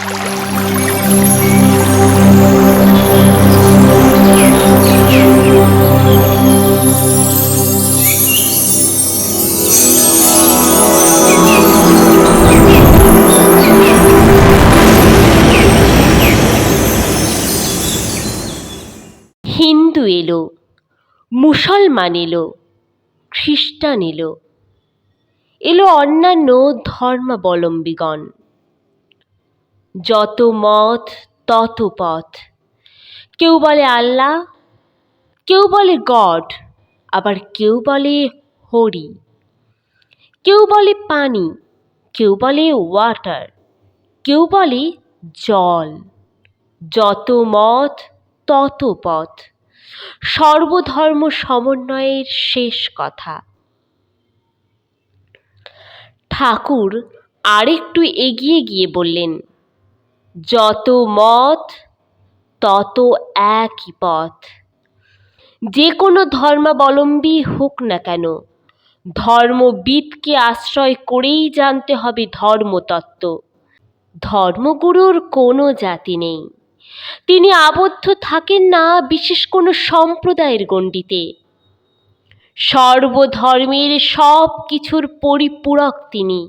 হিন্দু এলো, মুসলমান এলো, খ্রিস্টান এলো, এলো অন্যান্য ধর্মাবলম্বীগণ। যত মত তত পথ। কেউ বলে আল্লাহ, কেউ বলে গড, আবার কেউ বলে হরি। কেউ বলে পানি, কেউ বলে ওয়াটার, কেউ বলে জল। যত মত তত পথ, সর্বধর্ম সমন্বয়ের শেষ কথা। ঠাকুর আরেকটু এগিয়ে গিয়ে বললেন, যত মত তত একই পথ। যে কোনো ধর্মাবলম্বী হোক না কেন, ধর্মবিদকে আশ্রয় করেই জানতে হবে ধর্মতত্ত্ব। ধর্মগুরুর কোনো জাতি নেই, তিনি আবদ্ধ থাকেন না বিশেষ কোনো সম্প্রদায়ের গণ্ডিতে। সর্বধর্মের সব কিছুর পরিপূরক তিনি,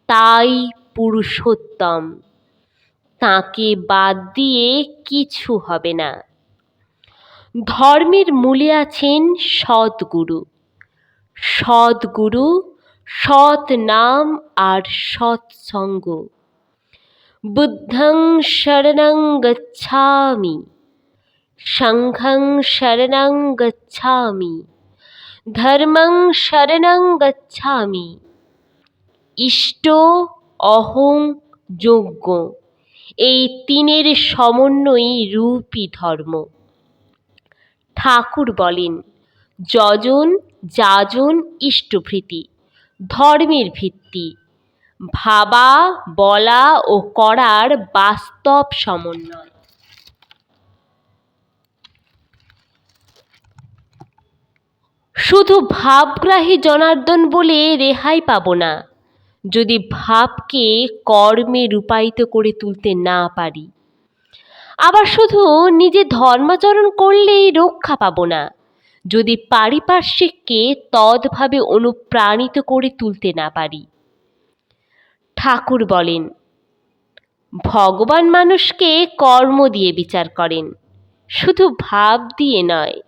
তাই পুরুষোত্তম। তাঁকে বাদ দিয়ে কিছু হবে না। ধর্মের মূলে আছেন সদ্গুরু। সদ্গুরু, সৎ নাম আর সৎসঙ্গ। বুদ্ধং শরণং গচ্ছামি, সংঘং শরণং গচ্ছামি, ধর্মং শরণং গচ্ছামি। ইষ্ট, অহং, যজ্ঞ, এই তিনের সমন্বয়ই রূপী ধর্ম। ঠাকুর বলেন, যজন যাজন ইষ্টভৃতি ধর্মের ভিত্তি। ভাবা, বলা ও করার বাস্তব সমন্বয়। শুধু ভাবগ্রাহী জনার্দন বলে রেহাই পাব না যদি ভাবকে কর্মে রূপায়িত করে তুলতে না পারি। আবার শুধু নিজে ধর্মাচরণ করলেই রক্ষা পাব না যদি পারিপার্শ্বিককে তদ্ভাবে অনুপ্রাণিত করে তুলতে না পারি। ঠাকুর বলেন, ভগবান মানুষকে কর্ম দিয়ে বিচার করেন, শুধু ভাব দিয়ে নয়।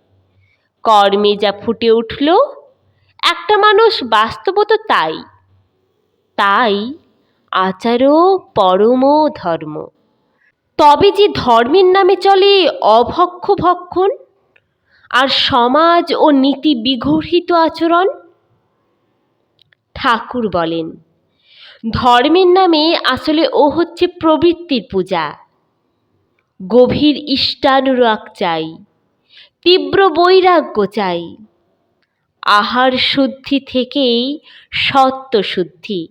কর্মে যা ফুটে উঠল, একটা মানুষ বাস্তবত তাই। তাই আচারও পরম ধর্ম। তবে যে ধর্মের নামে চলে অভক্ষ ভক্ষণ আর সমাজ ও নীতি বিগর্হিত আচরণ। ঠাকুর বলেন, ধর্মের নামে আসলে ও হচ্ছে প্রবৃত্তির পূজা। গভীর ইষ্টানুরাগ চাই, তীব্র বৈরাগ্য চাই। আহার শুদ্ধি থেকেই সত্য শুদ্ধি।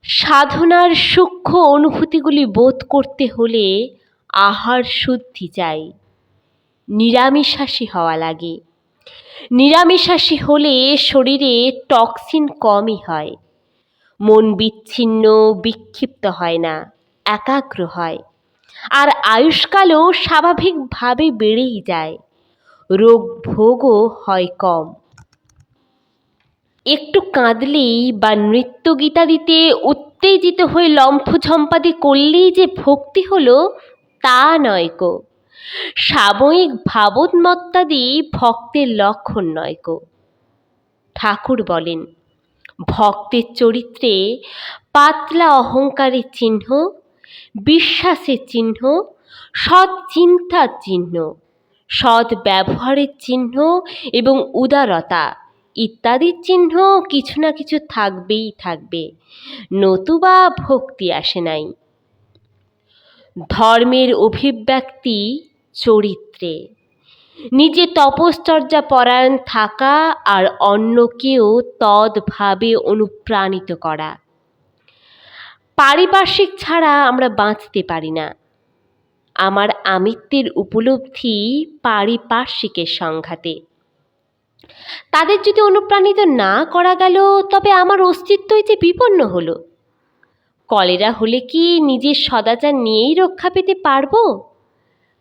সাধনার সূক্ষ্ম অনুভূতিগুলি বোধ করতে হলে আহার শুদ্ধি চাই। নিরামিষাশী হওয়া লাগে। নিরামিষাশী হলে শরীরে টক্সিন কমই হয়, মন বিচ্ছিন্ন বিক্ষিপ্ত হয় না, একাগ্র হয়। আর আয়ুষ্কালও স্বাভাবিকভাবে বেড়েই যায়, রোগ ভোগও হয় কম। একটু কাঁদলেই বা নৃত্যগীতাদিতে উত্তেজিত হয়ে লম্ফঝম্পাদি করলেই যে ভক্তি হলো তা নয় কো। সাময়িক ভাবোন্মত্তাদি ভক্তের লক্ষণ নয় কো। ঠাকুর বলেন, ভক্তের চরিত্রে পাতলা অহংকারের চিহ্ন, বিশ্বাসের চিহ্ন, সৎ চিন্তার চিহ্ন, সৎ ব্যবহারের চিহ্ন এবং উদারতা ইত্যাদির চিহ্ন কিছু না কিছু থাকবেই থাকবে, নতুবা ভক্তি আসে নাই। ধর্মের অভিব্যক্তি চরিত্রে। নিজে তপশ্চর্যা পরায়ণ থাকা আর অন্যকেও তদ্ভাবে অনুপ্রাণিত করা। পারিপার্শ্বিক ছাড়া আমরা বাঁচতে পারি না। আমার আমিত্বের উপলব্ধি পারিপার্শ্বিকের সংঘাতে। তাদের যদি অনুপ্রাণিত না করা গেল, তবে আমার অস্তিত্বই যে বিপন্ন হলো। কলেরা হলে কি নিজের সদাচার নিয়েই রক্ষা পেতে পারবো?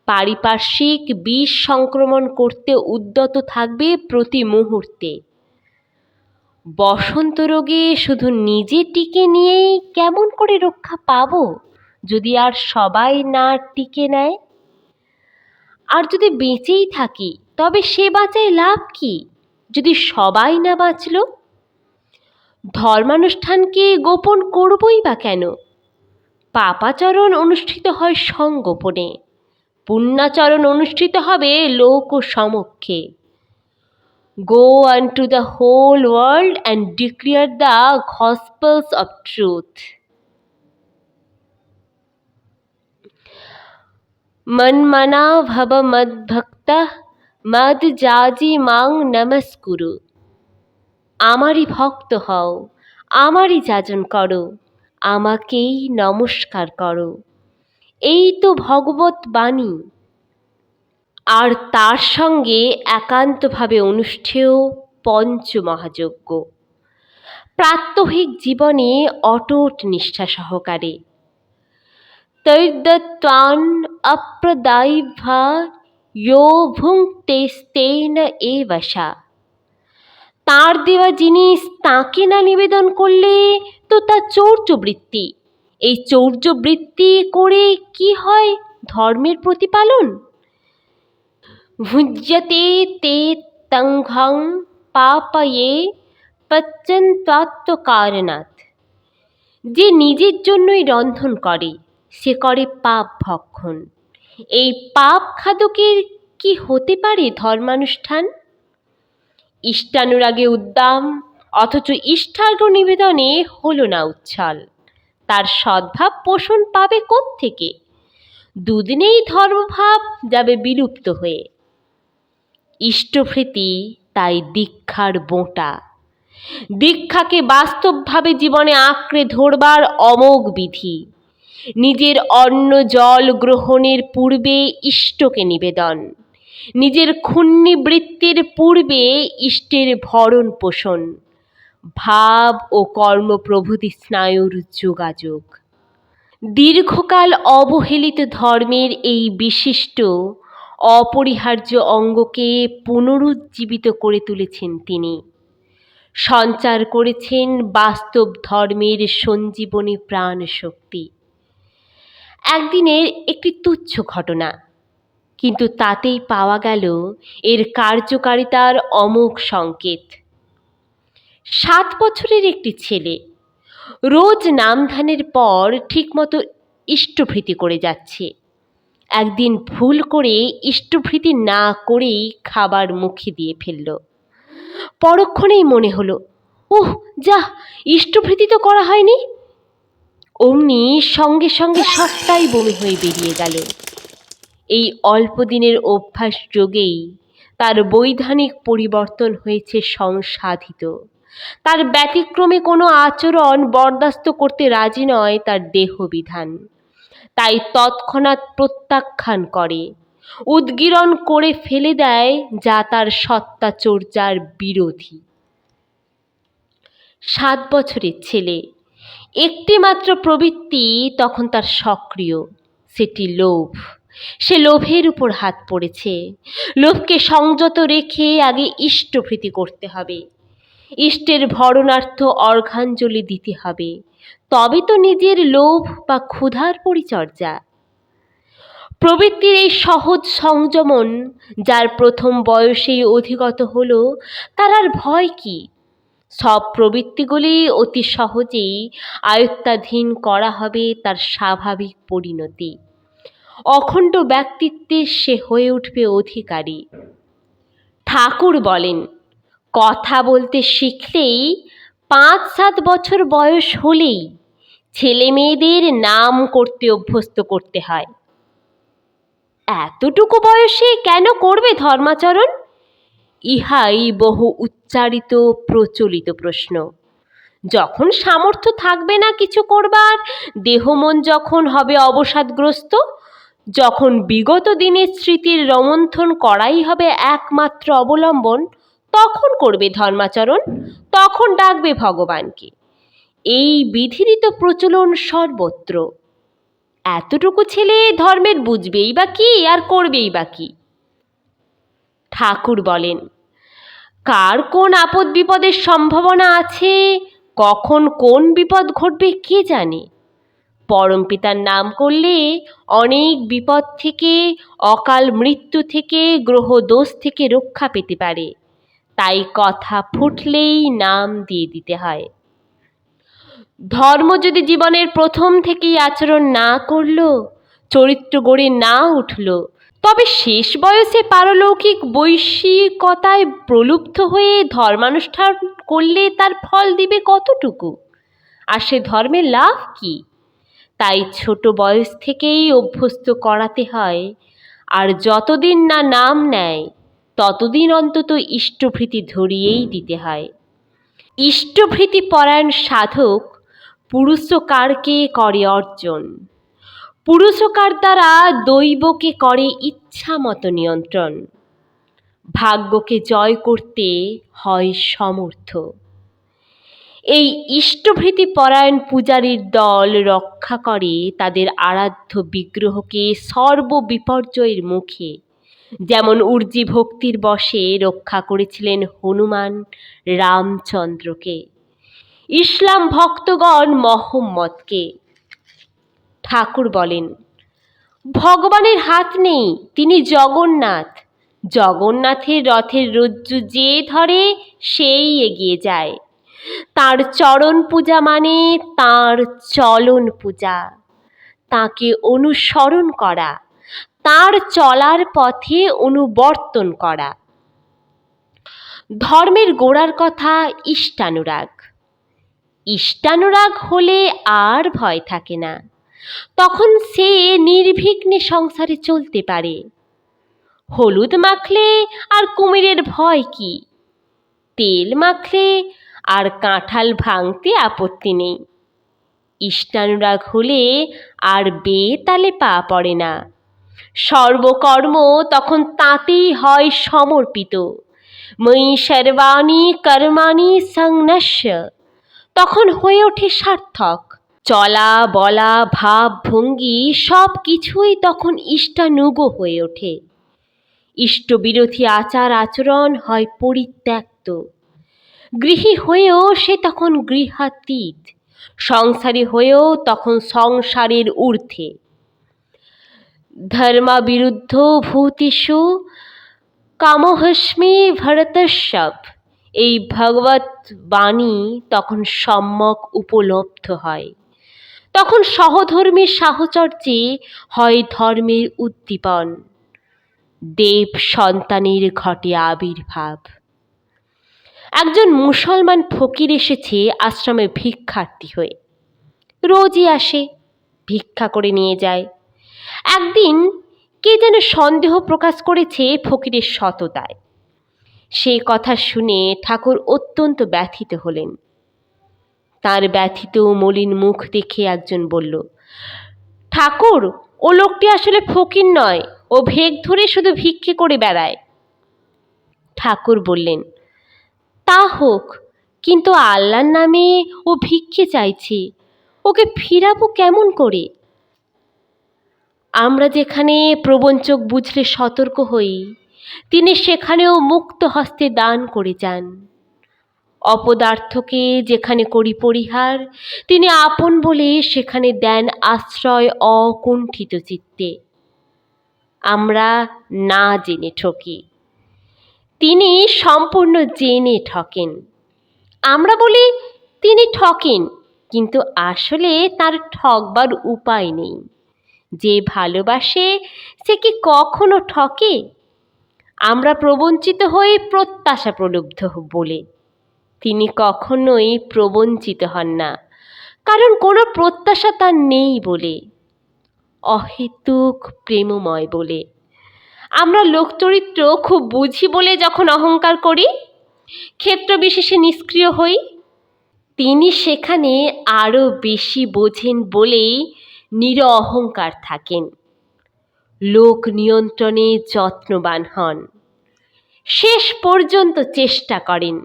পারিপার্শ্বিক বিষ সংক্রমণ করতে উদ্যত থাকবে প্রতি মুহূর্তে। বসন্ত রোগে শুধু নিজে টিকে নিয়েই কেমন করে রক্ষা পাবো যদি আর সবাই না টিকে নেয়? আর যদি বেঁচেই থাকি তবে সে বাঁচায় লাভ কি যদি সবাই না বাঁচল? ধর্মানুষ্ঠানকে গোপন করবই বা কেন? পাপাচরণ অনুষ্ঠিত হয় সংগোপনে, পুণ্যাচরণ অনুষ্ঠিত হবে লোক সমক্ষে। Go unto the whole world and declare the gospels of truth. মন্মনা ভব মদ্ভক্তা মদ যাজি মাং নমস্কুরু। আমারই ভক্ত হও, আমারই যাজন করো, আমাকেই নমস্কার করো। এই তো ভগবত বাণী। আর তার সঙ্গে একান্তভাবে অনুষ্ঠেয় পঞ্চমহাযজ্ঞ, প্রাত্যহিক জীবনে অটুট নিষ্ঠা সহকারে। তৈর্দত্তান অপ্রদায়িভা ইয়ো ভুঙ্ক্তেস্তেন এবশা। তাঁর দেওয়া জিনিস তাঁকে না নিবেদন করলে তো তা চৌর্যবৃত্তি। এই চৌর্যবৃত্তি করে কি হয় ধর্মের প্রতিপালন? ভুজ্যতে তে তঙ্ঘং পাপয়ে পচ্যন্তাত্মকারণাৎ। যে নিজের জন্যই রন্ধন করে সে করে পাপ ভক্ষণ। এই পাপ খাদকের কি হতে পারে ধর্মানুষ্ঠান? ইষ্টানুরাগে উদ্দাম, অথচ ইষ্টার্ঘ্য নিবেদনে হলো না উচ্ছল। তার সদ্ভাব পোষণ পাবে কোত্থেকে? দুদিনেই ধর্মভাব যাবে বিলুপ্ত হয়ে। ইষ্টভৃতি তাই দীক্ষার বোঁটা। দীক্ষাকে বাস্তবভাবে জীবনে আঁকড়ে ধরবার অমোঘ বিধি। নিজের অন্ন জল গ্রহণের পূর্বে ইষ্টকে নিবেদন, নিজের ক্ষুণ্ণিবৃত্তির পূর্বে ইষ্টের ভরণ পোষণ, ভাব ও কর্ম প্রভৃতি স্নায়ুর যোগাযোগ। দীর্ঘকাল অবহেলিত ধর্মের এই বিশিষ্ট অপরিহার্য অঙ্গকে পুনরুজ্জীবিত করে তুলেছেন তিনি। সঞ্চার করেছেন বাস্তব ধর্মের সঞ্জীবনী প্রাণ শক্তি। একদিনের একটি তুচ্ছ ঘটনা, কিন্তু তাতেই পাওয়া গেল এর কার্যকারিতার অমোঘ সংকেত। 7 বছরের একটি ছেলে রোজ নামধানের পর ঠিকমতো ইষ্টভৃতি করে যাচ্ছে। একদিন ভুল করে ইষ্টভৃতি না করেই খাবার মুখে দিয়ে ফেলল। পরক্ষণেই মনে হলো, ওহ যা, ইষ্টভৃতি তো করা হয়নি। অমনি সঙ্গে সঙ্গে সবটাই বমি হয়ে বেরিয়ে গেল। এই অল্প দিনের অভ্যাস যোগেই তার বৈধানিক পরিবর্তন হয়েছে সংসাধিত। তার ব্যতিক্রমে কোনো আচরণ বরদাস্ত করতে রাজি নয় তার দেহবিধান। তাই তৎক্ষণাৎ প্রত্যাখ্যান করে, উদ্গীরণ করে ফেলে দেয় যা তার সত্তাচর্যার বিরোধী। 7 বছরের ছেলে, একটি মাত্র প্রবৃত্তি তখন তার সক্রিয়, সেটি লোভ। সে লোভের উপর হাত পড়েছে। লোভকে সংযত রেখে আগে ইষ্টভৃতি করতে হবে, ইষ্টের ভরণার্থ অর্ঘ্যাঞ্জলি দিতে হবে, তবে তো নিজের লোভ বা ক্ষুধার পরিচর্যা। প্রবৃত্তির এই সহজ সংযমন যার প্রথম বয়সেই অধিগত হলো, তার আর ভয় কি? সব প্রবৃত্তিগুলি অতি সহজেই আয়ত্তাধীন করা হবে তার স্বাভাবিক পরিণতি। অখণ্ড ব্যক্তিত্বের সে হয়ে উঠবে অধিকারী। ঠাকুর বলেন, কথা বলতে শিখলেই 5-7 বছর বয়স হলেই ছেলে মেয়েদের নাম করতে অভ্যস্ত করতে হয়। এতটুকু বয়সে কেন করবে ধর্মাচরণ? ইহাই বহু উচ্চারিত প্রচলিত প্রশ্ন। যখন সামর্থ্য থাকবে না কিছু করবার, দেহ মন যখন হবে অবসাদগ্রস্ত, যখন বিগত দিনের স্মৃতির রোমন্থন করাই হবে একমাত্র অবলম্বন, তখন করবে ধর্মাচরণ, তখন ডাকবে ভগবানকে। এই বিধিরই তো প্রচলন সর্বত্র। এতটুকু ছেলে ধর্মের বুঝবেই বা কি আর করবেই বা কি? ঠাকুর বলেন, কার কোন আপদ বিপদের সম্ভাবনা আছে, কখন কোন বিপদ ঘটবে কে জানে। পরমপিতার নাম করলে অনেক বিপদ থেকে, অকাল মৃত্যু থেকে, গ্রহ দোষ থেকে রক্ষা পেতে পারে। তাই কথা ফুটলেই নাম দিয়ে দিতে হয়। ধর্ম যদি জীবনের প্রথম থেকেই আচরণ না করলো, চরিত্র গড়ে না উঠলো, তবে শেষ বয়সে পারলৌকিক বৈশ্বিকতায় প্রলুব্ধ হয়ে ধর্মানুষ্ঠান করলে তার ফল দিবে কতটুকু, আর সে ধর্মের লাভ কি? তাই ছোট বয়স থেকেই অভ্যস্ত করাতে হয়। আর যতদিন না নাম নেয় ততদিন অন্তত ইষ্টভৃতি ধরিয়েই দিতে হয়। ইষ্টভৃতি পরায়ণ সাধক পুরুষকারকে করে অর্জন। পুরুষকার দ্বারা দৈবকে করে ইচ্ছা মতো নিয়ন্ত্রণ। ভাগ্যকে জয় করতে হয় সমর্থ। এই ইষ্টভৃতি পরায়ণ পূজারীর দল রক্ষা করে তাদের আরাধ্য বিগ্রহকে সর্ববিপর্যয়ের মুখে, যেমন উর্জি ভক্তির বশে রক্ষা করেছিলেন হনুমান রামচন্দ্রকে, ইসলাম ভক্তগণ মহম্মদকে। ঠাকুর বলেন, ভগবানের হাত নেই, তিনি জগন্নাথ। জগন্নাথের রথের রজ্জু যে ধরে সেই এগিয়ে যায়। তাঁর চরণ পূজা মানে তাঁর চলন পূজা, তাঁকে অনুসরণ করা, তাঁর চলার পথে অনুবর্তন করা। ধর্মের গোড়ার কথা ইষ্টানুরাগ। ইষ্টানুরাগ হলে আর ভয় থাকে না, তখন সে নির্বিঘ্নে সংসারে চলতে পারে। হলুদ মাখলে আর কুমিরের ভয় কি? তেল মাখলে আর কাঁঠাল ভাঙতে আপত্তি নেই। ইষ্টানুরাগ হলে আর বেতালে পা পড়ে না। সর্বকর্ম তখন তাতেই হয় সমর্পিত। ময়ি সর্বাণি কর্মাণি সংন্যস্য, তখন হয়ে ওঠে সার্থক। চলা বলা ভাব ভঙ্গি সব কিছুই তখন ইষ্টানুগ হয়ে ওঠে। ইষ্টবিরোধী আচার আচরণ হয় পরিত্যক্ত। গৃহী হয়েও সে তখন গৃহাতীত, সংসারী হয়েও তখন সংসারের ঊর্ধ্বে। ধর্মবিরুদ্ধ ভূতিষু কামোহস্মি ভরতস্যব, এই ভগবত বাণী তখন সম্যক উপলব্ধ হয়। তখন সহধর্মীর সাহচর্যে হয় ধর্মের উদ্দীপন, দেব সন্তানের ঘটে আবির্ভাব। একজন মুসলমান ফকির এসেছে আশ্রমে ভিক্ষার্থী হয়ে। রোজই আসে, ভিক্ষা করে নিয়ে যায়। একদিন কে যেন সন্দেহ প্রকাশ করেছে ফকিরের সততায়। সে কথা শুনে ঠাকুর অত্যন্ত ব্যথিত হলেন। তার ব্যথিত মলিন মুখ দেখে একজন বলল, ঠাকুর, ও লোকটি আসলে ফকির নয়, ও ভেক ধরে শুধু ভিক্ষে করে বেড়ায়। ঠাকুর বললেন, তা হোক, কিন্তু আল্লাহর নামে ও ভিক্ষে চাইছে, ওকে ফিরাবো কেমন করে? আমরা যেখানে প্রবঞ্চক বুঝলে সতর্ক হই, তিনি সেখানেও মুক্ত হস্তে দান করে যান। অপদার্থকে যেখানে করি পরিহার, তিনি আপন বলে সেখানে দেন আশ্রয় অকুণ্ঠিত চিত্তে। আমরা না জেনে ঠকি, তিনি সম্পূর্ণ জেনে ঠকেন। আমরা বলি তিনি ঠকেন, কিন্তু আসলে তার ঠকবার উপায় নেই। যে ভালোবাসে সে কি কখনো ঠকে? আমরা প্রবঞ্চিত হই প্রত্যাশা প্রলুব্ধ বলে। তিনি কখনোই প্রবঞ্চিত হন না, কারণ কোনো প্রত্যাশা তার নেই বলে, অহেতুক প্রেমময় বলে। আমরা লোকচরিত্র খুব বুঝি বলে যখন অহংকার করি, ক্ষেত্র বিশেষে নিষ্ক্রিয় হই, তিনি সেখানে আরও বেশি বোঝেন বলেই নিরঅহংকার থাকেন। লোক নিয়ন্ত্রণে যত্নবান হন, শেষ পর্যন্ত চেষ্টা করেন।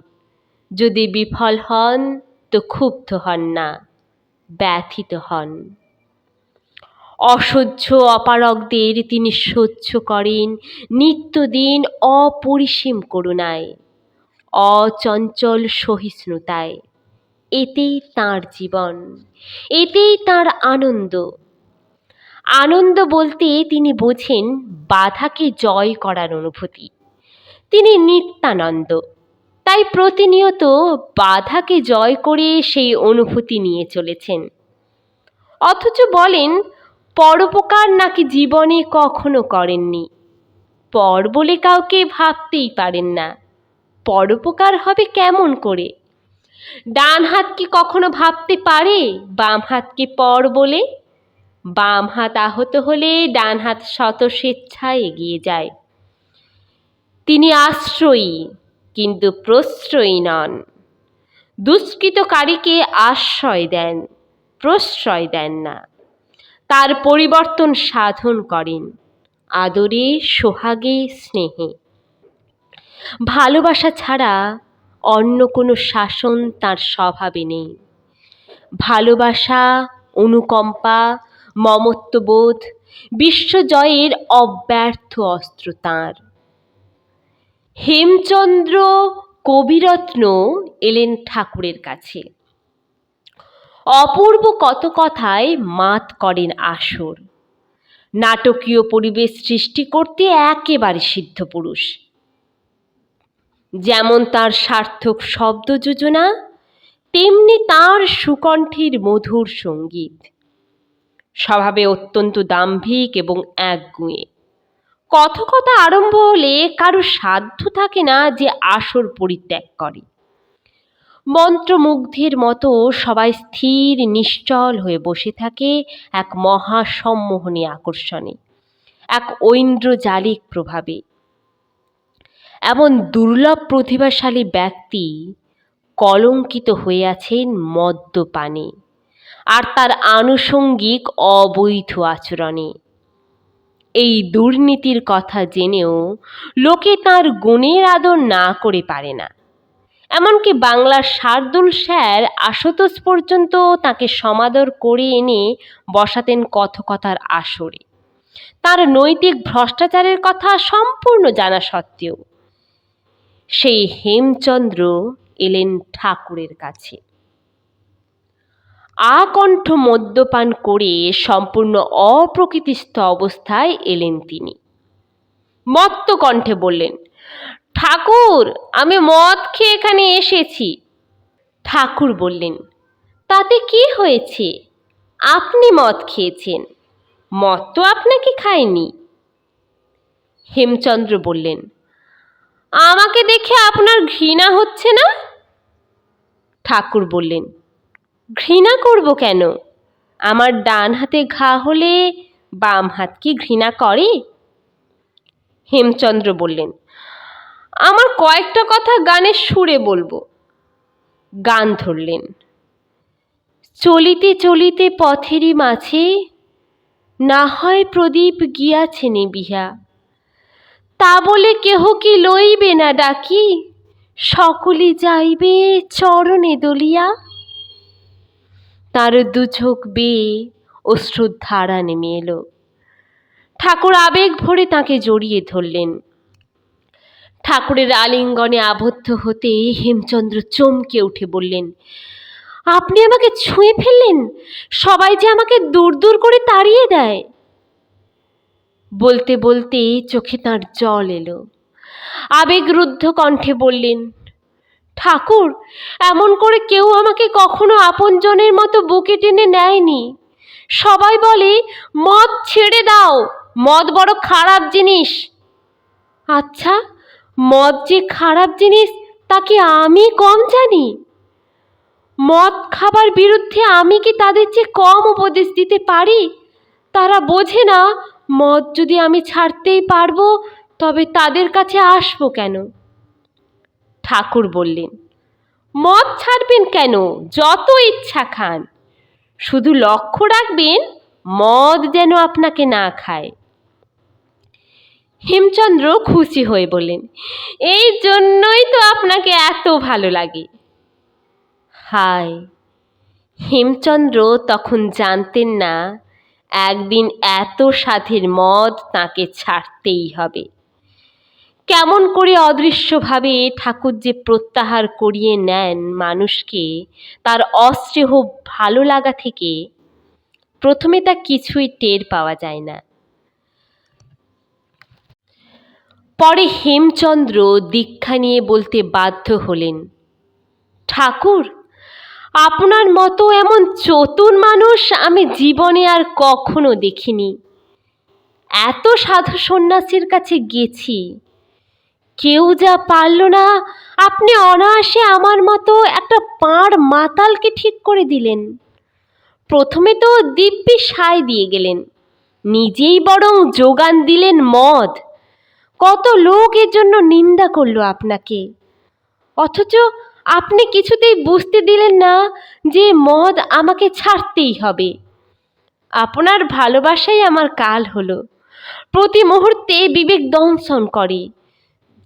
যদি বিফল হন ক্ষুব্ধ হন না, ব্যথিত হন। অসহ্য অপারগদের তিনি সহ্য করেন নিত্যদিন অপরিসীম করুণায়, অচঞ্চল সহিষ্ণুতায়। এতেই তাঁর জীবন, এতেই তাঁর আনন্দ। আনন্দ বলতে তিনি বোঝেন বাধাকে জয় করার অনুভূতি। তিনি নিত্যানন্দ, তাই প্রতিনিয়ত বাধাকে জয় করে সেই অনুভূতি নিয়ে চলেছেন। অথচ বলেন পরোপকার নাকি জীবনে কখনো করেননি। পর বলে কাউকে ভাবতেই পারেন না। পরোপকার হবে কেমন করে? ডান হাত কি কখনো ভাবতে পারে বাম হাতকে পর বলে? বাম হাত আহত হলে ডান হাত শত স্বেচ্ছায় এগিয়ে যায়। তিনি আশ্রয়ী কিন্তু প্রশ্রয়ী নন। দুষ্কৃতকারীকে আশ্রয় দেন, প্রশ্রয় দেন না। তার পরিবর্তন সাধন করেন আদরে, সোহাগে, স্নেহে। ভালোবাসা ছাড়া অন্য কোনো শাসন তার স্বভাবে নেই। ভালোবাসা, অনুকম্পা, মমত্ববোধ বিশ্বজয়ের অব্যর্থ অস্ত্র তাঁর। হেমচন্দ্র কবিরত্ন এলেন ঠাকুরের কাছে। অপূর্ব কত কথায় মাত করেন আসর। নাটকীয় পরিবেশ সৃষ্টি করতে একেবারে সিদ্ধ পুরুষ। যেমন তার সার্থক শব্দ যোজনা, তেমনি তার সুকণ্ঠের মধুর সঙ্গীত। স্বভাবে অত্যন্ত দাম্ভিক এবং একগুঁয়ে। কথকতা আরম্ভ হলে কারো সাধ্য থাকে না যে আসর পরিত্যাগ করে। মন্ত্রমুগ্ধের মতো সবাই স্থির নিশ্চল হয়ে বসে থাকে এক মহাসম্মোহনী আকর্ষণে, এক ঐন্দ্রজালিক প্রভাবে। এমন দুর্লভ প্রতিভাশালী ব্যক্তি কলঙ্কিত হয়ে আছেন মদ্যপানে আর তার আনুষঙ্গিক অবৈধ আচরণে। এই দুর্নীতির কথা জেনেও লোকে তাঁর গুণের আদর না করে পারে না। এমনকি বাংলার শার্দুল স্যার আশুতোষ পর্যন্ত তাকে সমাদর করে এনে বসাতেন কথকতার আসরে, তার নৈতিক ভ্রষ্টাচারের কথা সম্পূর্ণ জানা সত্ত্বেও। সেই হেমচন্দ্র এলেন ঠাকুরের কাছে। আকণ্ঠ মদ্যপান করে সম্পূর্ণ অপ্রকৃতিস্থ অবস্থায় এলেন তিনি। মত্ত কণ্ঠে বললেন, ঠাকুর, আমি মদ খেয়ে এখানে এসেছি। ঠাকুর বললেন, তাতে কি হয়েছে? আপনি মদ খেয়েছেন, মদ তো আপনাকে খায়নি। হেমচন্দ্র বললেন, আমাকে দেখে আপনার ঘৃণা হচ্ছে না? ঠাকুর বললেন, ঘৃণা করব কেন? আমার ডান হাতে ঘা হলে বাম হাত কি ঘৃণা করে? হেমচন্দ্র বললেন, আমার কয়েকটা কথা গানের সুরে বলবো। গান ধরলেন। চলিতে চলিতে পথেরই মাঝে না হয় প্রদীপ গিয়াছে নিবিহা, তা বলে কেহ কি লইবে না ডাকি, সকলে যাইবে চরণে দলিয়া। তার দু চোখ বেয়ে অশ্রুর ধারা নেমে এলো। ঠাকুর আবেগ ভরে তাকে জড়িয়ে ধরলেন। ঠাকুরের আলিঙ্গনে আবদ্ধ হতে হেমচন্দ্র চমকে উঠে বললেন, আপনি আমাকে ছুঁয়ে ফেললেন? সবাই যে আমাকে দূর দূর করে তাড়িয়ে দেয়। বলতে বলতে চোখে তাঁর জল এলো। আবেগরুদ্ধ কণ্ঠে বললেন, ঠাকুর, এমন করে কেউ আমাকে কখনো আপনজনের মতো বুকে টেনে নেয়নি। সবাই বলে মদ ছেড়ে দাও, মদ বড় খারাপ জিনিস। আচ্ছা, মদ যে খারাপ জিনিস তা কি আমি কম জানি? মদ খাবার বিরুদ্ধে আমি কি তাদের চেয়ে কম উপদেশ দিতে পারি? তারা বোঝে না মদ যদি আমি ছাড়তেই পারবো তবে তাদের কাছে আসবো কেন? ঠাকুর বললেন, মদ ছাড়বেন কেন? যত ইচ্ছা খান, শুধু লক্ষ্য রাখবেন মদ যেন আপনাকে না খায়। হেমচন্দ্র খুশি হয়ে বললেন, এই জন্যই তো আপনাকে এত ভালো লাগে। হায়, হেমচন্দ্র তখন জানতেন না একদিন এত স্বাদের মদ তাকে ছাড়তেই হবে। কেমন করে অদৃশ্যভাবে ঠাকুর যে প্রত্যাহার করিয়ে নেন মানুষকে তার অস্নেহ ভালো লাগা থেকে, প্রথমে তা কিছুই টের পাওয়া যায় না। পরে হেমচন্দ্র দীক্ষা নিয়ে বলতে বাধ্য হলেন, ঠাকুর, আপনার মতো এমন চতুর মানুষ আমি জীবনে আর কখনো দেখিনি। এত সাধু সন্ন্যাসীর কাছে গেছি, কেউ যা পারল না, আপনি অনায়াসে আমার মতো একটা পাঁড় মাতালকে ঠিক করে দিলেন। প্রথমে তো দিব্যি সায় দিয়ে গেলেন, নিজেই বরং যোগান দিলেন মদ। কত লোক এর জন্য নিন্দা করলো আপনাকে, অথচ আপনি কিছুতেই বুঝতে দিলেন না যে মদ আমাকে ছাড়তেই হবে। আপনার ভালোবাসাই আমার কাল হলো, প্রতি মুহূর্তে বিবেক দংশন করে।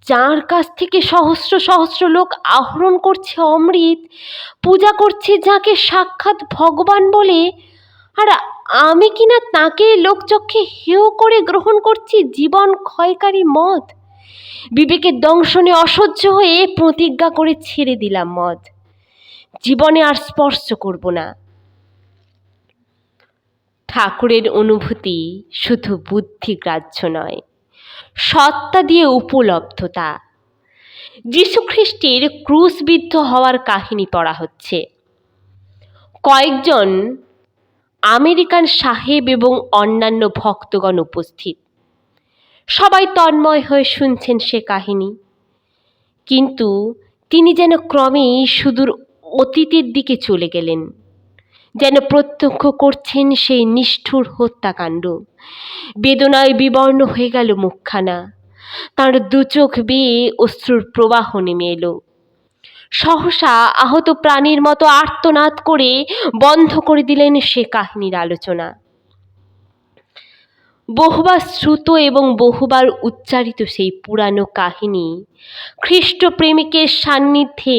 যার কাছ থেকে সহস্র সহস্র লোক আহরণ করছে অমৃত, পূজা করছে যাকে সাক্ষাৎ ভগবান বলে, আর আমি কিনা তাকে লোকচক্ষে হেয় করে গ্রহণ করছি জীবন ক্ষয়কারী মদ। বিবেকের দংশনে অসহ্য হয়ে প্রতিজ্ঞা করে ছেড়ে দিলাম মদ, জীবনে আর স্পর্শ করব না। ঠাকুরের অনুভূতি শুধু বুদ্ধিগ্রাহ্য নয়, সত্তা দিয়ে উপলব্ধতা। যীশুখ্রিস্টের ক্রুশবিদ্ধ হওয়ার কাহিনী পড়া হচ্ছে। কয়েকজন আমেরিকান সাহেব এবং অন্যান্য ভক্তগণ উপস্থিত। সবাই তন্ময় হয়ে শুনছেন সে কাহিনী, কিন্তু তিনি যেন ক্রমেই সুদূর অতীতের দিকে চলে গেলেন, যেন প্রত্যক্ষ করছেন সেই নিষ্ঠুর হত্যাকাণ্ড। বেদনায় বিবর্ণ হয়ে গেল মুখখানা, তাঁর দুচোখ বেয়ে অশ্রুর প্রবাহ নেমে এলো। সহসা আহত প্রাণীর মতো আর্তনাদ করে বন্ধ করে দিলেন সে কাহিনীর আলোচনা। বহুবার শ্রুত এবং বহুবার উচ্চারিত সেই পুরানো কাহিনী খ্রিস্ট প্রেমিকের সান্নিধ্যে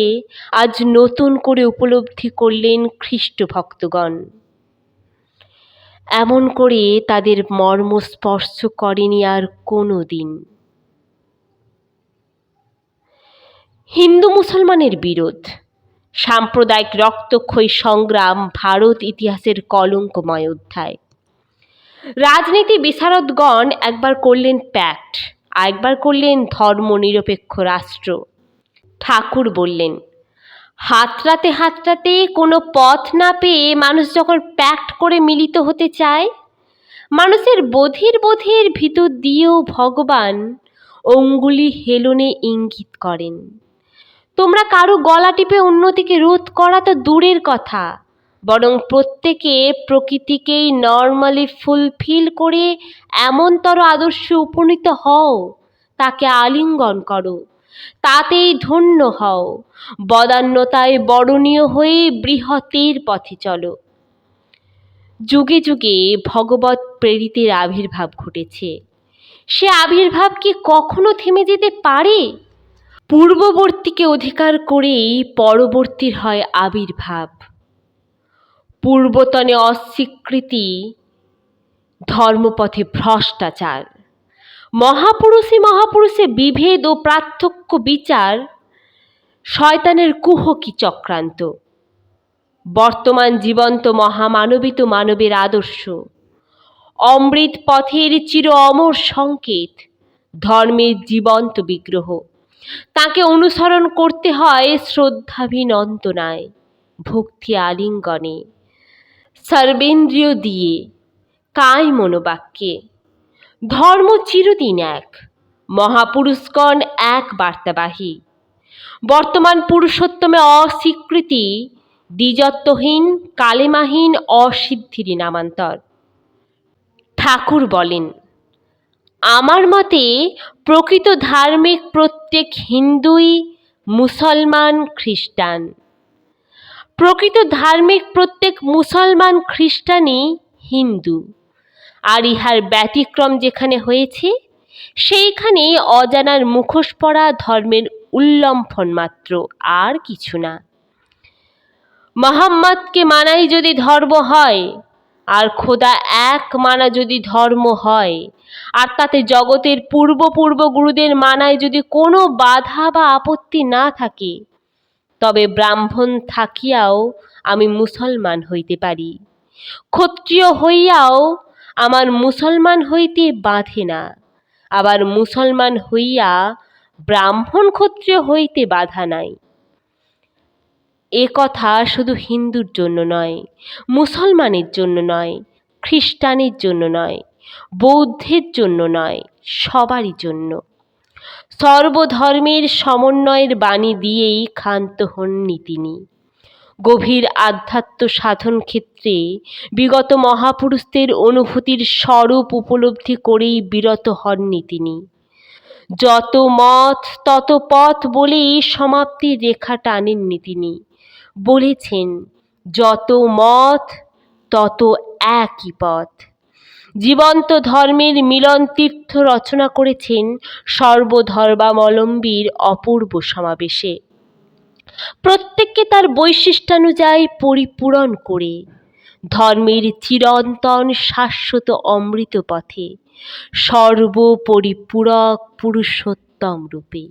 আজ নতুন করে উপলব্ধি করলেন খ্রিস্ট ভক্তগণ। এমন করে তাদের মর্ম স্পর্শ করেনি আর কোনো দিন। হিন্দু মুসলমানের বিরোধ, সাম্প্রদায়িক রক্তক্ষয়ী সংগ্রাম ভারত ইতিহাসের কলঙ্কময় অধ্যায়। রাজনীতি বিশারদগণ একবার করলেন প্যাক্ট, আরেকবার করলেন ধর্মনিরপেক্ষ রাষ্ট্র। ঠাকুর বললেন, হাতড়াতে হাতড়াতে কোনো পথ না পেয়ে মানুষ যখন প্যাক্ট করে মিলিত হতে চায়, মানুষের বধির বধির ভিতর দিয়েও ভগবান অঙ্গুলি হেলনে ইঙ্গিত করেন। তোমরা কারো গলা টিপে উন্নতিকে রোধ করা তো দূরের কথা, বরং প্রত্যেকে প্রকৃতিকেই নর্মালি ফুলফিল করে এমনতর আদর্শে উপনীত হও, তাকে আলিঙ্গন করো, তাতেই ধন্য হও, বদান্যতায় বরণীয় হয়ে বৃহতের পথে চলো। যুগে যুগে ভগবৎ প্রেরিতের আবির্ভাব ঘটেছে, সে আবির্ভাব কি কখনো থেমে যেতে পারে? পূর্ববর্তীকে অধিকার করেই পরবর্তীর হয় আবির্ভাব। পূর্বতনে অস্বীকৃতি, ধর্মপথে ভ্রষ্টাচার, মহাপুরুষে বিভেদ ও পার্থক্য বিচার শয়তানের কুহকী চক্রান্ত। বর্তমান জীবন্ত মহামানবিত মানবের আদর্শ, অমৃত পথের চির অমর সংকেত, ধর্মের জীবন্ত বিগ্রহ। তাকে অনুসরণ করতে হয় শ্রদ্ধাভিনন্দনায়, ভক্তি আলিঙ্গনে, সর্বেন্দ্রিয় দিয়ে, কায় মনোবাক্যে। ধর্ম চিরদিন এক, মহাপুরুষগণ এক বার্তাবাহী। বর্তমান পুরুষোত্তমে অস্বীকৃতি দ্বিজত্বহীন, কালেমাহীন অসিদ্ধিরই নামান্তর। ঠাকুর বলেন, আমার মতে প্রকৃত ধার্মিক প্রত্যেক হিন্দুই মুসলমান খ্রিস্টান। প্রকৃত ধার্মিক প্রত্যেক মুসলমান খ্রিস্টানই হিন্দু, আর ইহার ব্যতিক্রম যেখানে হয়েছে সেইখানে অজানার মুখোশ পরা ধর্মের উল্লম্ফন মাত্র, আর কিছু না। মোহাম্মদকে মানাই যদি ধর্ম হয়, আর খোদা এক মানা যদি ধর্ম হয়, আর তাতে জগতের পূর্ব গুরুদের মানায় যদি কোনো বাধা বা আপত্তি না থাকে, তবে ব্রাহ্মণ থাকিয়াও আমি মুসলমান হইতে পারি, ক্ষত্রিয় হইয়াও আমার মুসলমান হইতে বাধে না, আবার মুসলমান হইয়া ব্রাহ্মণ ক্ষত্রিয় হইতে বাধা নাই। এ কথা শুধু হিন্দুর জন্য নয়, মুসলমানের জন্য নয়, খ্রিস্টানের জন্য নয়, বৌদ্ধের জন্য নয়, সবারই জন্য। সর্বধর্মের সমন্বয়ের বাণী দিয়েই ক্ষান্ত হননি তিনি। গভীর আধ্যাত্ম সাধন ক্ষেত্রে বিগত মহাপুরুষদের অনুভূতির স্বরূপ উপলব্ধি করেই বিরত হননি তিনি। যত মত তত পথ বলেই সমাপ্তির রেখা টানেননি তিনি। বলেছেন, যত মত তত একই পথ। জীবন্ত ধর্মের মিলন তীর্থ রচনা করেছেন সর্বধর্মাবলম্বীর অপূর্ব সমাবেশে, প্রত্যেককে তার বৈশিষ্ট্যানুযায়ী পরিপূরণ করে ধর্মের চিরন্তন শাশ্বত অমৃত পথে সর্বপরিপূরক পুরুষোত্তম রূপে।